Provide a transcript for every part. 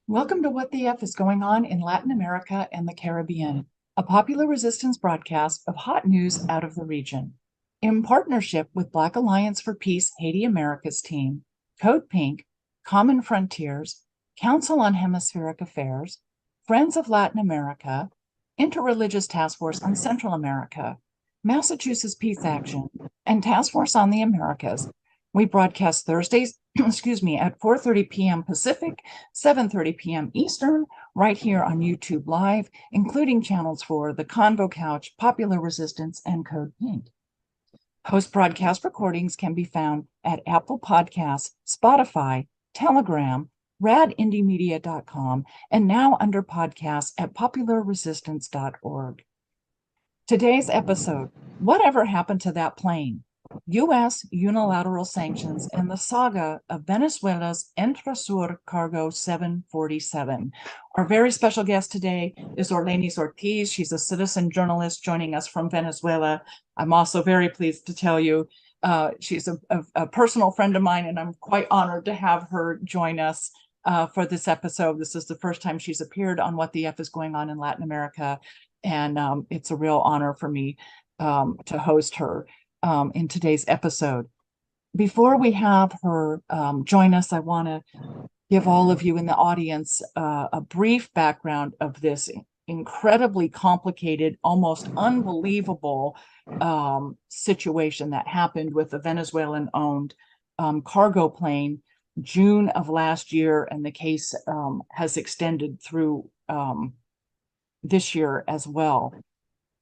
Welcome to What the F is Going On in Latin America and the Caribbean, a popular resistance broadcast of hot news out of the region. In partnership with Black Alliance for Peace Haiti America's team, Code Pink, Common Frontiers, Council on Hemispheric Affairs, Friends of Latin America, Interreligious Task Force on Central America, Massachusetts Peace Action, and Task Force on the Americas, we broadcast Thursdays, at 4:30 p.m. Pacific, 7:30 p.m. Eastern, right here on YouTube Live, including channels for The Convo Couch, Popular Resistance, and Code Pink. Post-broadcast recordings can be found at Apple Podcasts, Spotify, Telegram, radindiemedia.com, and now under podcasts at popularresistance.org. Today's episode, Whatever Happened to That Plane? U.S. unilateral sanctions and the saga of Venezuela's Emtrasur Cargo 747. Our very special guest today is Orlenys Ortiz. She's a citizen journalist joining us from Venezuela. I'm also very pleased to tell you she's a personal friend of mine, and I'm quite honored to have her join us for this episode. This is the first time she's appeared on What the F is Going On in Latin America, and it's a real honor for me to host her in today's episode. Before we have her join us, I want to give all of you in the audience a brief background of this incredibly complicated, almost unbelievable situation that happened with the Venezuelan-owned cargo plane June of last year, and the case has extended through this year as well.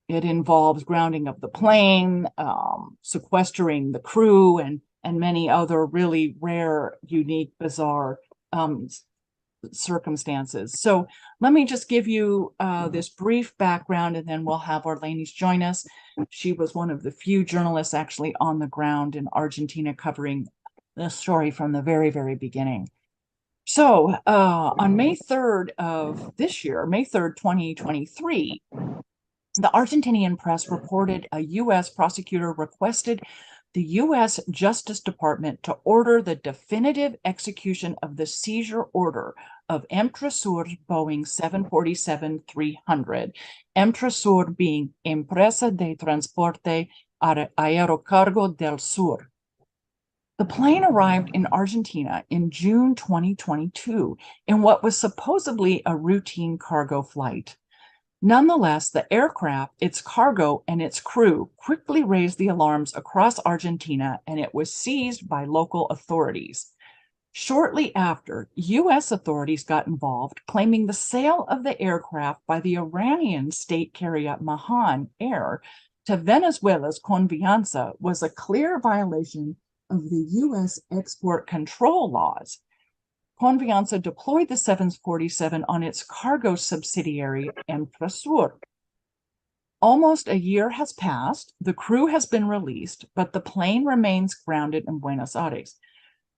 It involves grounding of the plane, sequestering the crew, and many other really rare, unique, bizarre circumstances. So let me just give you this brief background, and then we'll have Orlenys join us. She was one of the few journalists actually on the ground in Argentina covering this story from the very, very beginning. So on May 3rd of this year, May 3rd, 2023, the Argentinian press reported a U.S. prosecutor requested the U.S. Justice Department to order the definitive execution of the seizure order of Emtrasur's Boeing 747-300, Emtrasur being Empresa de Transporte Aerocargo del Sur. The plane arrived in Argentina in June 2022 in what was supposedly a routine cargo flight. Nonetheless, the aircraft, its cargo, and its crew quickly raised the alarms across Argentina, and it was seized by local authorities. Shortly after, U.S. authorities got involved, claiming the sale of the aircraft by the Iranian state carrier Mahan Air to Venezuela's Conviasa was a clear violation of the U.S. export control laws. Conviasa deployed the 747 on its cargo subsidiary, Emtrasur. Almost a year has passed, the crew has been released, but the plane remains grounded in Buenos Aires.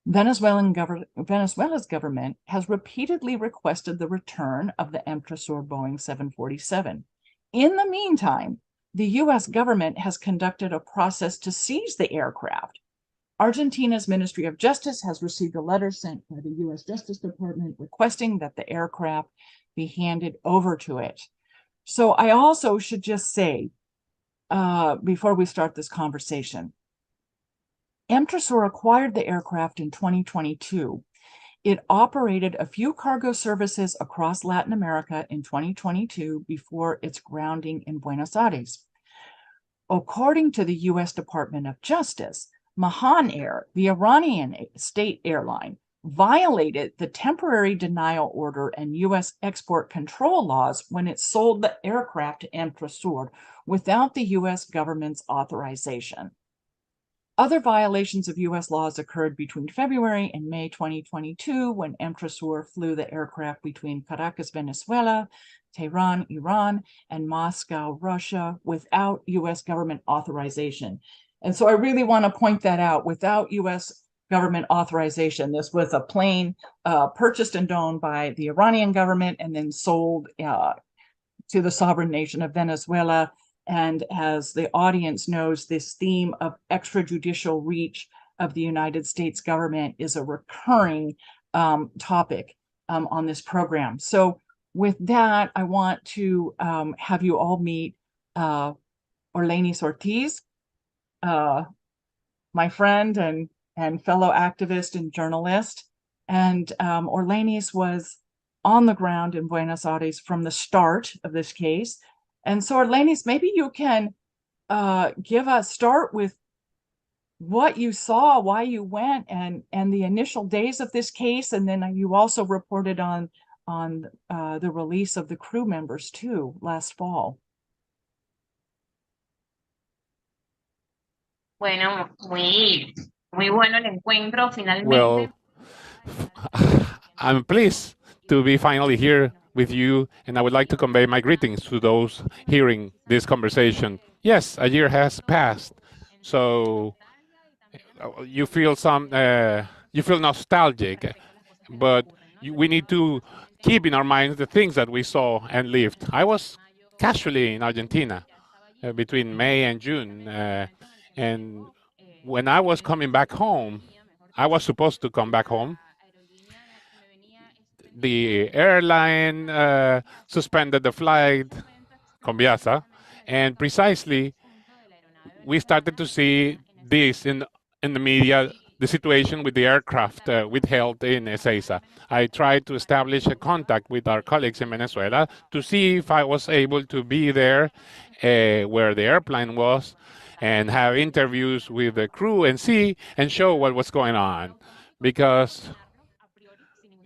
Venezuela's government has repeatedly requested the return of the Emtrasur Boeing 747. In the meantime, the U.S. government has conducted a process to seize the aircraft. Argentina's Ministry of Justice has received a letter sent by the U.S. Justice Department requesting that the aircraft be handed over to it. So I also should just say, before we start this conversation, Emtrasur acquired the aircraft in 2022. It operated a few cargo services across Latin America in 2022 before its grounding in Buenos Aires. According to the U.S. Department of Justice, Mahan Air, the Iranian state airline, violated the temporary denial order and U.S. export control laws when it sold the aircraft to Emtrasur without the U.S. government's authorization. Other violations of U.S. laws occurred between February and May 2022 when Emtrasur flew the aircraft between Caracas, Venezuela, Tehran, Iran, and Moscow, Russia, without U.S. government authorization. And so I really want to point that out. Without U.S. government authorization, this was a plane purchased and owned by the Iranian government and then sold to the sovereign nation of Venezuela. And as the audience knows, this theme of extrajudicial reach of the United States government is a recurring topic on this program. So with that, I want to have you all meet Orlenys Ortiz, my friend and fellow activist and journalist. And Orlenys was on the ground in Buenos Aires from the start of this case. And so Orlenys, maybe you can start with what you saw, why you went, and the initial days of this case, and then you also reported on the release of the crew members too last fall. Bueno, muy bueno el encuentro finalmente. Well, I'm pleased to be finally here with you, and I would like to convey my greetings to those hearing this conversation. Yes, a year has passed, so you feel nostalgic, but we need to keep in our minds the things that we saw and lived. I was casually in Argentina between May and June, and when I was coming back home, I was supposed to come back home. The airline suspended the flight, Conviasa, and precisely we started to see this in the media, the situation with the aircraft withheld in Ezeiza. I tried to establish a contact with our colleagues in Venezuela to see if I was able to be there where the airplane was and have interviews with the crew and see and show what was going on. Because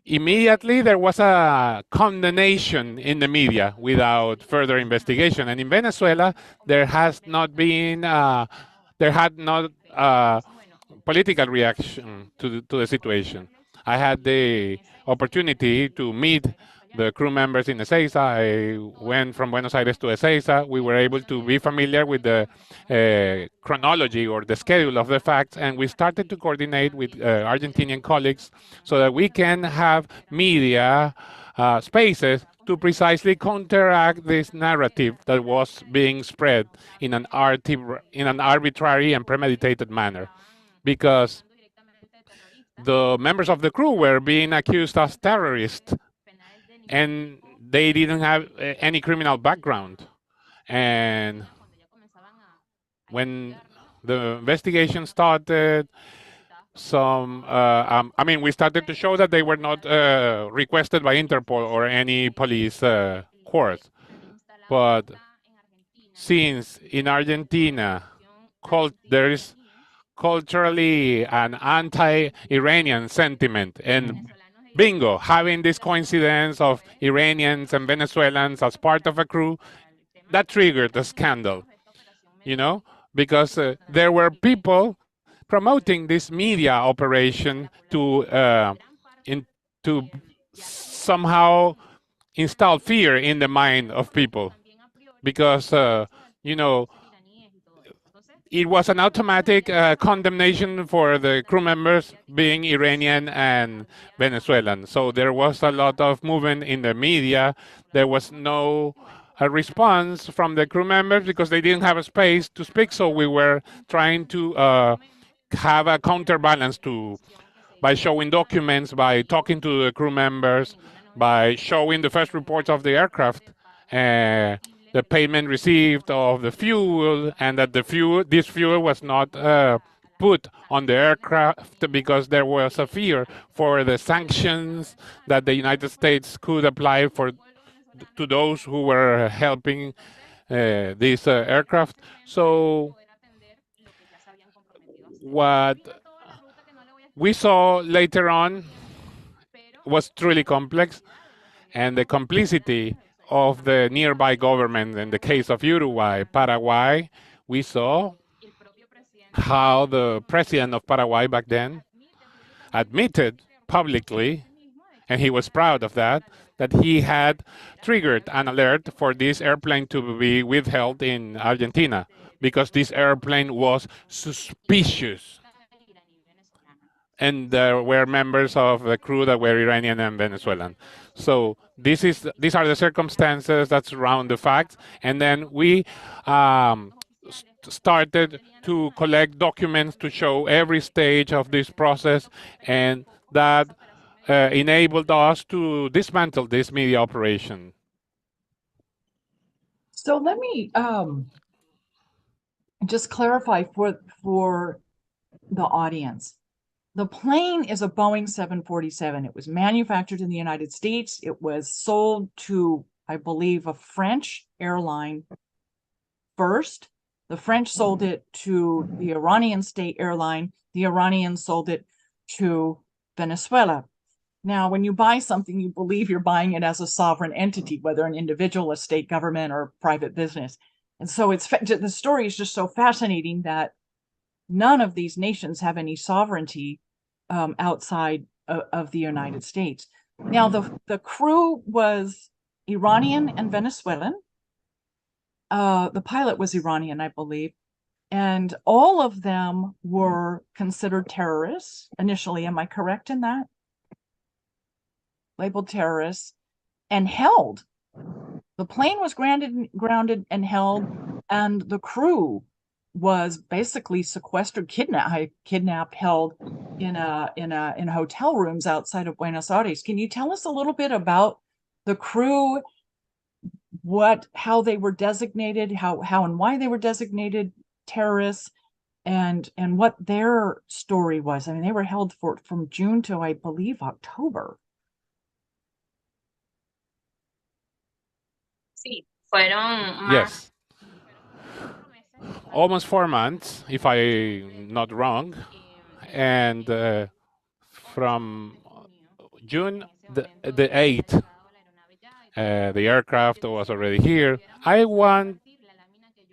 immediately there was a condemnation in the media without further investigation. And in Venezuela, there has not been, there had not political reaction to the situation. I had the opportunity to meet the crew members in Ezeiza. I went from Buenos Aires to Ezeiza. We were able to be familiar with the chronology or the schedule of the facts, and we started to coordinate with Argentinian colleagues so that we can have media spaces to precisely counteract this narrative that was being spread in an arbitrary and premeditated manner. Because the members of the crew were being accused as terrorists, and they didn't have any criminal background. And when the investigation started, we started to show that they were not requested by Interpol or any police court. But since in Argentina, there is culturally an anti-Iranian sentiment, and bingo, having this coincidence of Iranians and Venezuelans as part of a crew, that triggered a scandal, because there were people promoting this media operation to somehow install fear in the mind of people, because it was an automatic condemnation for the crew members being Iranian and Venezuelan. So there was a lot of movement in the media. There was no response from the crew members because they didn't have a space to speak. So we were trying to have a counterbalance by showing documents, by talking to the crew members, by showing the first reports of the aircraft. The payment received of the fuel, and that this fuel was not put on the aircraft because there was a fear for the sanctions that the United States could apply to those who were helping this aircraft. So what we saw later on was truly complex, and the complicity of the nearby government. In the case of Uruguay, Paraguay, we saw how the president of Paraguay back then admitted publicly, and he was proud of that he had triggered an alert for this airplane to be withheld in Argentina because this airplane was suspicious. And there were members of the crew that were Iranian and Venezuelan. So these are the circumstances that surround the facts. And then we started to collect documents to show every stage of this process, and that enabled us to dismantle this media operation. So let me just clarify for the audience. The plane is a Boeing 747. It was manufactured in the United States. It was sold to, I believe, a French airline first. The French sold it to the Iranian state airline. The Iranians sold it to Venezuela. Now, when you buy something, you believe you're buying it as a sovereign entity, whether an individual, a state government, or private business. And so the story is just so fascinating that none of these nations have any sovereignty outside of the United States. Now, the crew was Iranian and Venezuelan. The pilot was Iranian, I believe. And all of them were considered terrorists initially. Am I correct in that? Labeled terrorists and held. The plane was grounded and held, and the crew was basically sequestered, kidnapped, held in hotel rooms outside of Buenos Aires. Can you tell us a little bit about the crew, how they were designated, how and why they were designated terrorists, and what their story was? I mean, they were held from June to, I believe, October. Sí, fueron Yes. Almost 4 months, if I'm not wrong. And from June the 8th, the aircraft was already here. I want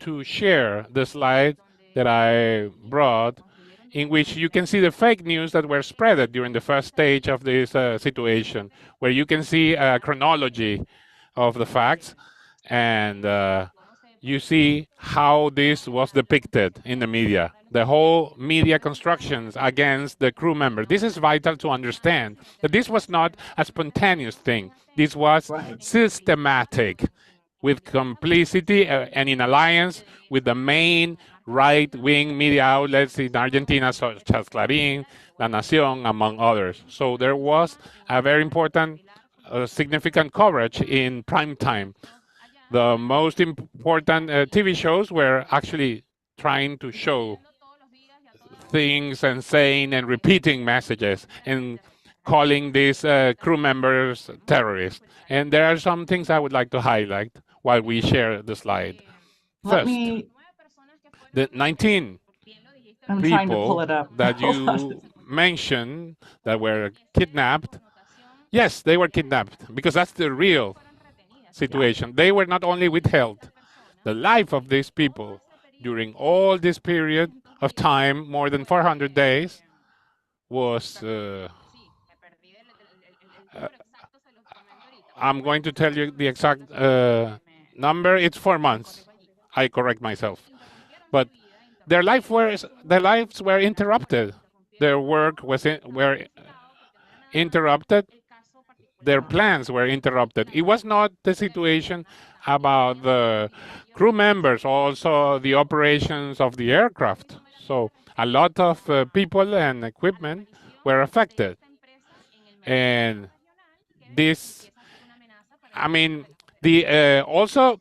to share the slide that I brought, in which you can see the fake news that were spread during the first stage of this situation, where you can see a chronology of the facts, and you see how this was depicted in the media, the whole media constructions against the crew member. This is vital to understand that this was not a spontaneous thing. This was systematic, with complicity and in alliance with the main right-wing media outlets in Argentina, such as Clarín, La Nación, among others. So there was a very important, significant coverage in prime time. The most important TV shows were actually trying to show things and saying and repeating messages and calling these crew members terrorists. And there are some things I would like to highlight while we share the slide. First, the 19 people that you mentioned that were kidnapped, yes, they were kidnapped, because that's the real situation. They were not only withheld. The life of these people during all this period of time, more than 400 days, was I'm going to tell you the exact number. It's 4 months. I correct myself. But their lives were interrupted. Their work were interrupted. Their plans were interrupted. It was not the situation about the crew members, also the operations of the aircraft. So a lot of people and equipment were affected. And this, I mean, also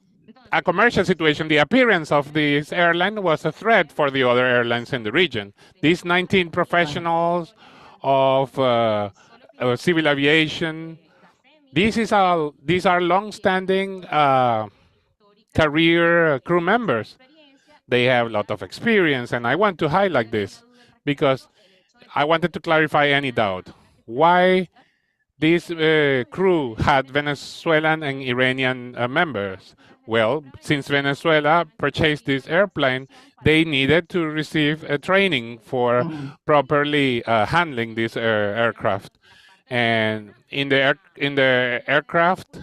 a commercial situation. The appearance of this airline was a threat for the other airlines in the region. These 19 professionals of civil aviation, these are long-standing career crew members. They have a lot of experience, and I want to highlight this because I wanted to clarify any doubt. Why this crew had Venezuelan and Iranian members? Well, since Venezuela purchased this airplane, they needed to receive training for properly handling this aircraft. And in the aircraft,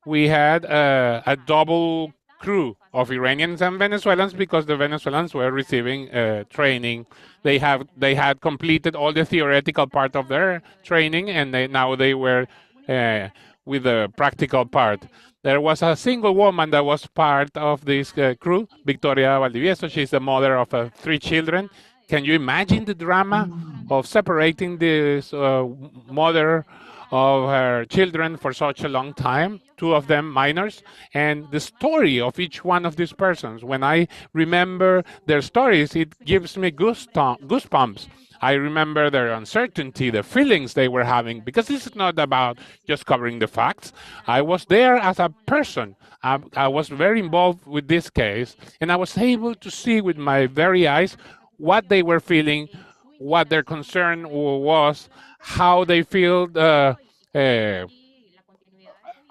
we had a double crew of Iranians and Venezuelans, because the Venezuelans were receiving training. They had completed all the theoretical part of their training, and now they were with the practical part. There was a single woman that was part of this crew, Victoria Valdivieso. She's the mother of 3 children. Can you imagine the drama of separating this mother of her children for such a long time, two of them minors, and the story of each one of these persons? When I remember their stories, it gives me goosebumps. I remember their uncertainty, the feelings they were having, because this is not about just covering the facts. I was there as a person. I was very involved with this case, and I was able to see with my very eyes what they were feeling, what their concern was, how they feel uh,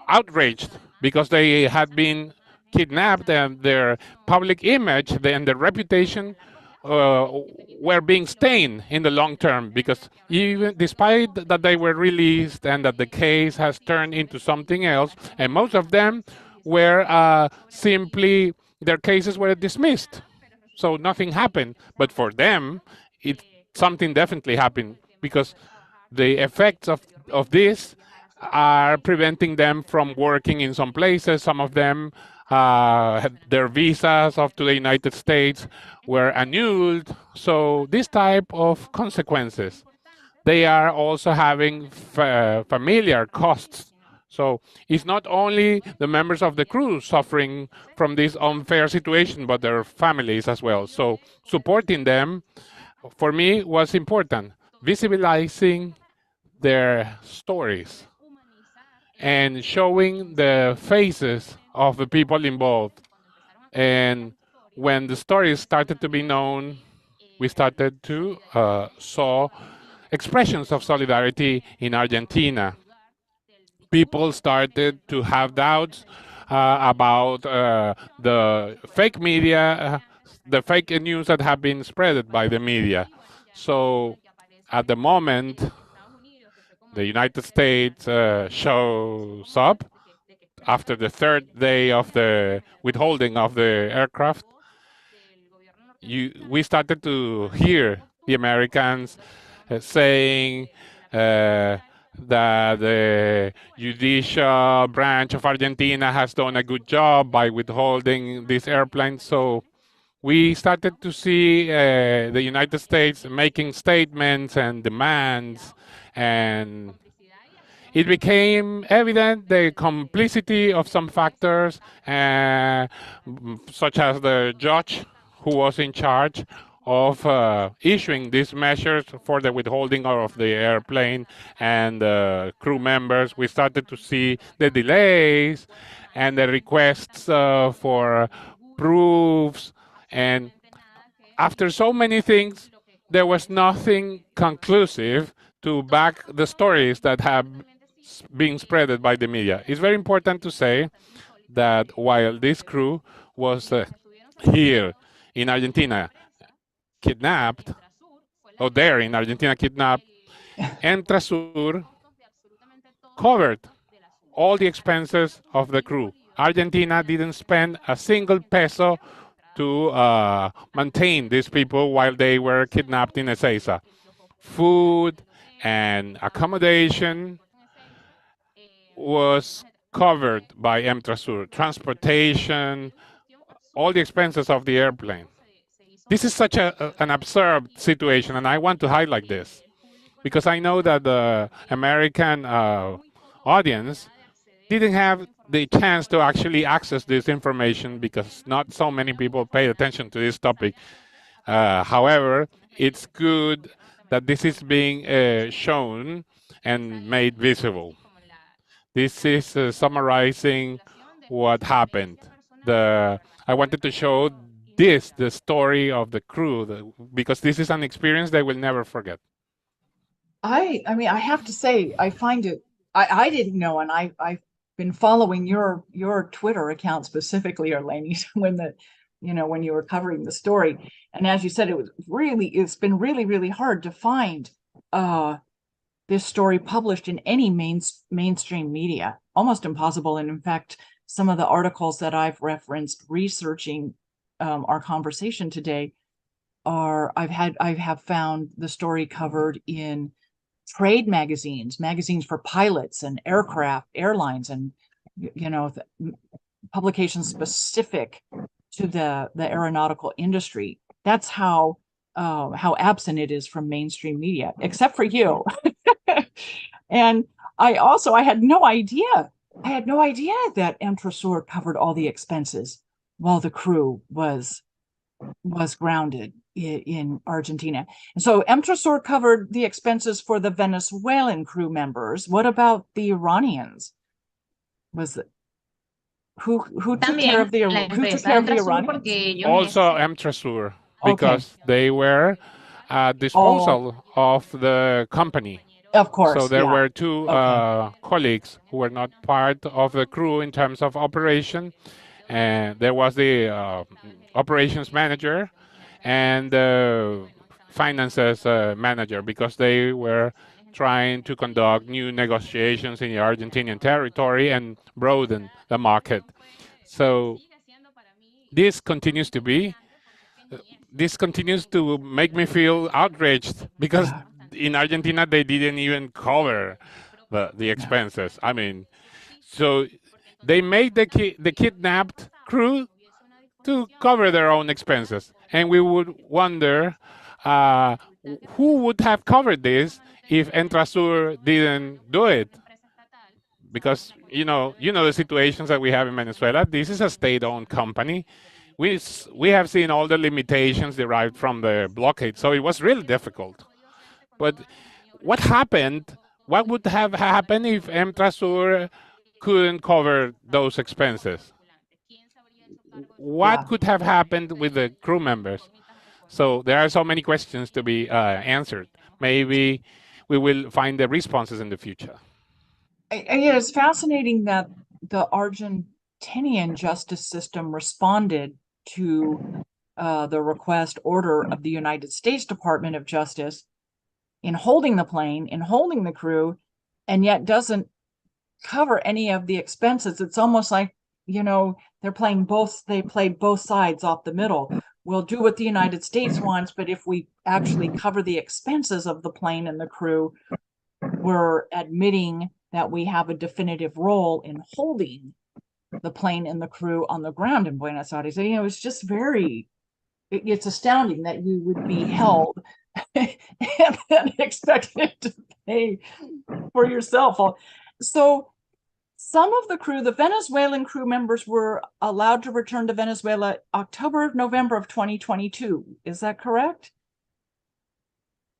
outraged because they had been kidnapped and their public image and their reputation were being stained in the long term, because even despite that they were released and that the case has turned into something else, and most of them were simply, their cases were dismissed, so nothing happened. But for them, it something definitely happened, because the effects of this are preventing them from working in some places. Some of them, their visas of to the United States were annulled. So this type of consequences, they are also having familiar costs. So it's not only the members of the crew suffering from this unfair situation, but their families as well. So supporting them, for me, was important. Visibilizing their stories and showing the faces of the people involved. And when the stories started to be known, we started to saw expressions of solidarity in Argentina. People started to have doubts about the fake media, the fake news that have been spread by the media. So at the moment, the United States shows up after the third day of the withholding of the aircraft. We started to hear the Americans saying that the judicial branch of Argentina has done a good job by withholding these airplanes. So we started to see the United States making statements and demands, and it became evident the complicity of some factors, such as the judge who was in charge of issuing these measures for the withholding of the airplane and the crew members. We started to see the delays and the requests for proofs, and after so many things, there was nothing conclusive to back the stories that have been spread by the media. It's very important to say that while this crew was here in Argentina kidnapped, or there in Argentina kidnapped, Emtrasur covered all the expenses of the crew. Argentina didn't spend a single peso to maintain these people while they were kidnapped in Ezeiza. Food and accommodation was covered by Emtrasur. Transportation, all the expenses of the airplane. This is such an absurd situation, and I want to highlight this because I know that the American audience didn't have the chance to actually access this information because not so many people pay attention to this topic. However, it's good that this is being shown and made visible. This is summarizing what happened. I wanted to show the story of the crew, because this is an experience they will never forget. I mean, I have to say, I find it, I didn't know, and I've been following your Twitter account specifically, Orlenys, when you were covering the story. And as you said, it's been really, really hard to find this story published in any mainstream media, almost impossible. And in fact, some of the articles that I've referenced researching our conversation today I have found the story covered in trade magazines for pilots and airlines, and publications specific to the aeronautical industry. That's how how absent it is from mainstream media, except for you. And I had no idea. I had no idea that Emtrasur covered all the expenses while the crew was grounded in Argentina. And so Emtrasur covered the expenses for the Venezuelan crew members. What about the Iranians? Was it, who took care of the Iranians? Also Emtrasur, because they were at disposal of the company. Of course. So there were two colleagues who were not part of the crew in terms of operation. And there was the operations manager and the finances manager, because they were trying to conduct new negotiations in the Argentinian territory and broaden the market. So this continues to make me feel outraged, because in Argentina they didn't even cover the expenses. I mean, so they made the kidnapped crew to cover their own expenses, and we would wonder who would have covered this if Emtrasur didn't do it. Because you know the situations that we have in Venezuela. This is a state-owned company. We have seen all the limitations derived from the blockade, so it was really difficult. But what happened? What would have happened if Emtrasur couldn't cover those expenses? What could have happened with the crew members? So there are so many questions to be answered. Maybe we will find the responses in the future. It's fascinating that the Argentinian justice system responded to the request order of the United States Department of Justice in holding the plane, in holding the crew, and yet doesn't cover any of the expenses. It's almost like, they played both sides off the middle. We'll do what the United States wants, but if we actually cover the expenses of the plane and the crew, we're admitting that we have a definitive role in holding the plane and the crew on the ground in Buenos Aires. So, it's just it's astounding that you would be held and then expected to pay for yourself. So some of the crew, the Venezuelan crew members, were allowed to return to Venezuela November of 2022. Is that correct?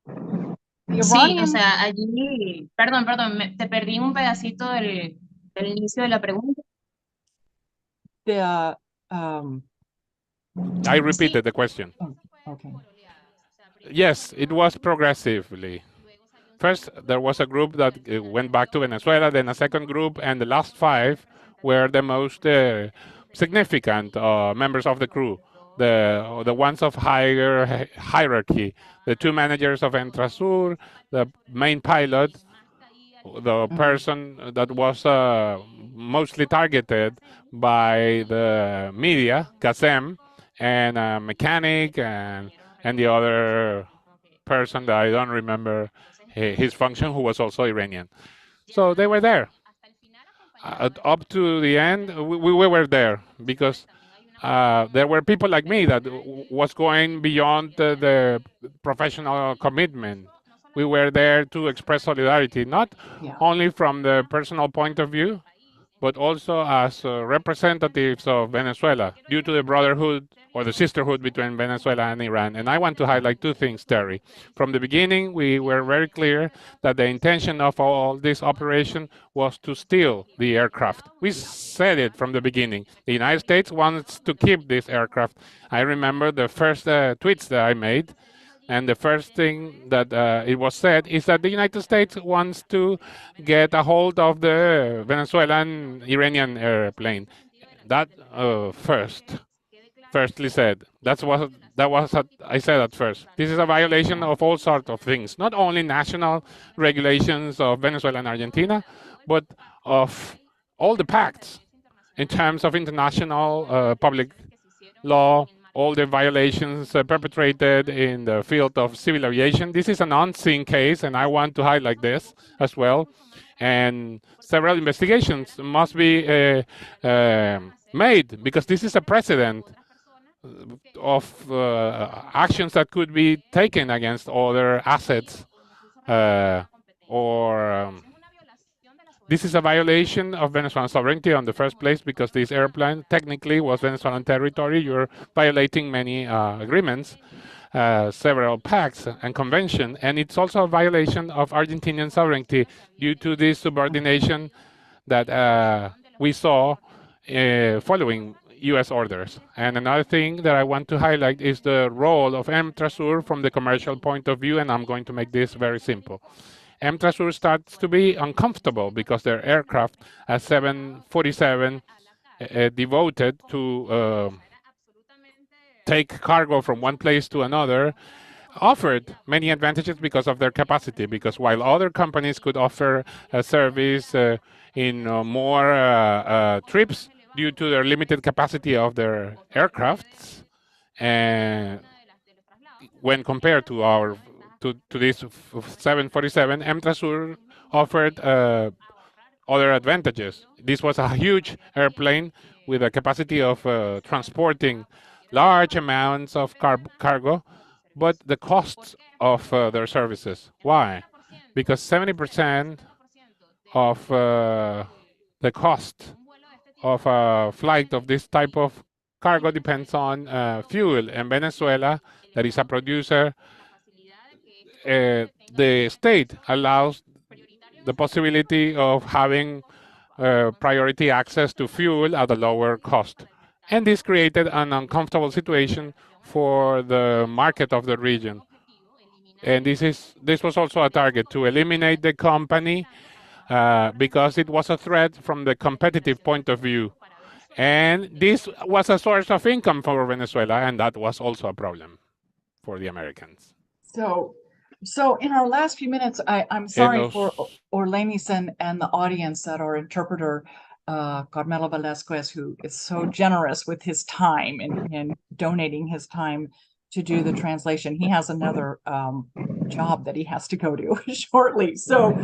Sí, o sea, allí, perdón, te perdí un pedacito del inicio de la pregunta. I repeated the question. Okay. Yes, it was progressively. First, there was a group that went back to Venezuela, then a second group, and the last 5 were the most significant members of the crew, the ones of higher hierarchy, the 2 managers of Emtrasur, the main pilot, the person that was mostly targeted by the media, Kazem, and a mechanic, and the other person that I don't remember his function, who was also Iranian. So they were there. Up to the end, we were there because there were people like me that was going beyond the professional commitment. We were there to express solidarity, not only from the personal point of view, but also as representatives of Venezuela, due to the brotherhood or the sisterhood between Venezuela and Iran. And I want to highlight 2 things, Terry. From the beginning, we were very clear that the intention of all this operation was to steal the aircraft. We said it from the beginning. The United States wants to keep this aircraft. I remember the first tweets that I made. And the first thing that it was said is that the United States wants to get a hold of the Venezuelan Iranian airplane. That firstly said. That was what I said at first. This is a violation of all sorts of things, not only national regulations of Venezuela and Argentina, but of all the pacts in terms of international public law, all the violations perpetrated in the field of civil aviation. This is an unseen case, and I want to highlight this as well. And several investigations must be made, because this is a precedent of actions that could be taken against other assets this is a violation of Venezuelan sovereignty on the first place because this airplane technically was Venezuelan territory. You're violating many agreements, several pacts and conventions, and it's also a violation of Argentinian sovereignty due to this subordination that we saw following U.S. orders. And another thing that I want to highlight is the role of Emtrasur from the commercial point of view, and I'm going to make this very simple. Emtrasur starts to be uncomfortable because their aircraft, a 747, devoted to take cargo from one place to another, offered many advantages because of their capacity. Because while other companies could offer a service in more trips due to their limited capacity of their aircrafts, and when compared to our to this 747, Emtrasur offered other advantages. This was a huge airplane with a capacity of transporting large amounts of cargo, but the costs of their services. Why? Because 70% of the cost of a flight of this type of cargo depends on fuel. In Venezuela, that is a producer, the state allows the possibility of having priority access to fuel at a lower cost. And this created an uncomfortable situation for the market of the region. And this was also a target to eliminate the company because it was a threat from the competitive point of view. And this was a source of income for Venezuela, and that was also a problem for the Americans. So in our last few minutes, I'm sorry for Orlenys and the audience that our interpreter, Carmelo Valasquez, who is so generous with his time and donating his time to do the translation. He has another job that he has to go to shortly. So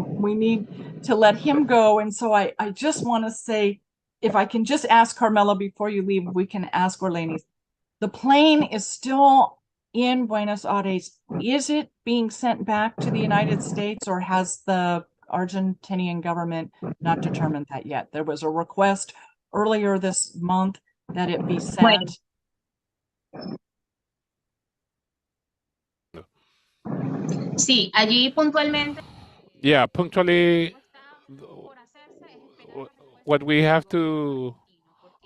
we need to let him go. And so I just want to say, if I can just ask Carmelo before you leave, we can ask Orlenys. The plane is still in Buenos Aires. Is it being sent back to the United States, or has the Argentinian government not determined that yet? There was a request earlier this month that it be sent. Sí, allí puntualmente. Yeah, punctually, what we have to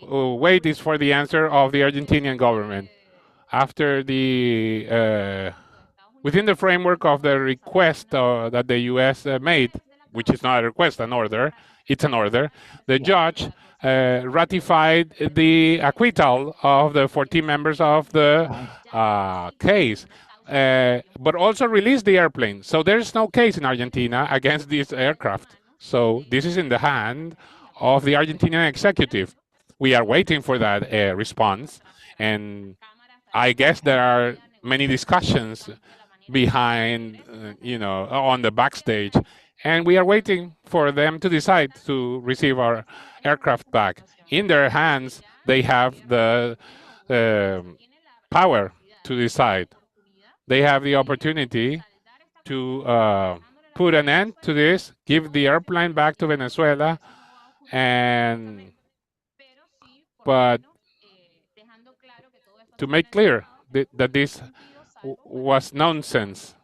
wait is for the answer of the Argentinian government. After the within the framework of the request that the U.S. made, which is not a request, an order, it's an order, the judge ratified the acquittal of the 14 members of the case, but also released the airplane. So there's no case in Argentina against this aircraft. So this is in the hand of the Argentinian executive. We are waiting for that response, and I guess there are many discussions behind, on the backstage, and we are waiting for them to decide to receive our aircraft back. In their hands, they have the power to decide. They have the opportunity to put an end to this, give the airplane back to Venezuela, but to make clear that this was nonsense,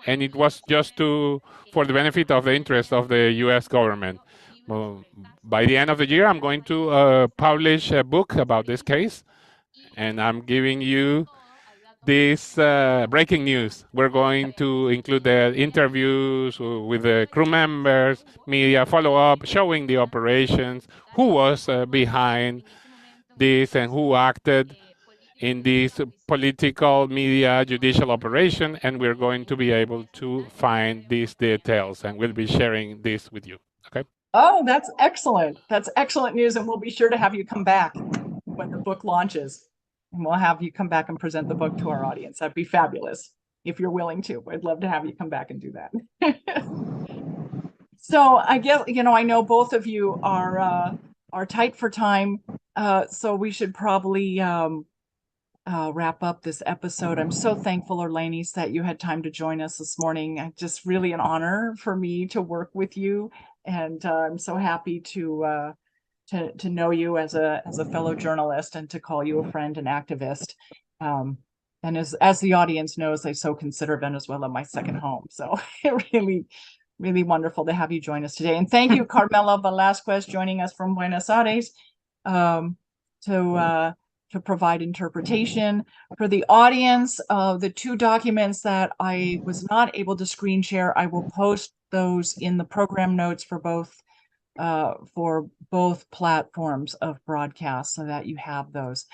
and it was just for the benefit of the interest of the U.S. government. By the end of the year, I'm going to publish a book about this case, and I'm giving you this breaking news. We're going to include the interviews with the crew members, media follow-up, showing the operations, who was behind this and who acted in this political, media, judicial operation, and we're going to be able to find these details, and we'll be sharing this with you. Okay? Oh, that's excellent. That's excellent news, and we'll be sure to have you come back when the book launches, and we'll have you come back and present the book to our audience. That'd be fabulous if you're willing to. I'd love to have you come back and do that. So I guess, I know both of you are tight for time, so we should probably wrap up this episode. I'm so thankful, Orlenys, that you had time to join us this morning. Just really an honor for me to work with you, and I'm so happy to know you as a fellow journalist and to call you a friend and activist. And as the audience knows, I so consider Venezuela my second home. So really, really wonderful to have you join us today. And thank you, Carmelo Valasquez, joining us from Buenos Aires to provide interpretation. For the audience, the 2 documents that I was not able to screen share, I will post those in the program notes for both platforms of broadcast so that you have those.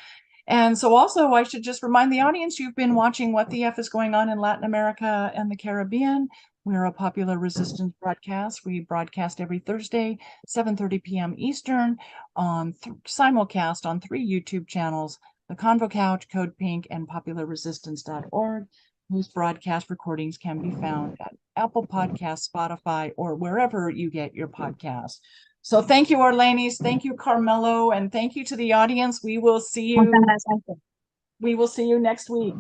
And so also I should just remind the audience, you've been watching What the F is Going On in Latin America and the Caribbean. We're a popular resistance broadcast. We broadcast every Thursday, 7:30 p.m. Eastern on simulcast on 3 YouTube channels, The Convo Couch, Code Pink, and popularresistance.org, whose broadcast recordings can be found at Apple Podcasts, Spotify, or wherever you get your podcasts. So thank you, Orlenys. Thank you, Carmelo, and thank you to the audience. We will see you next week.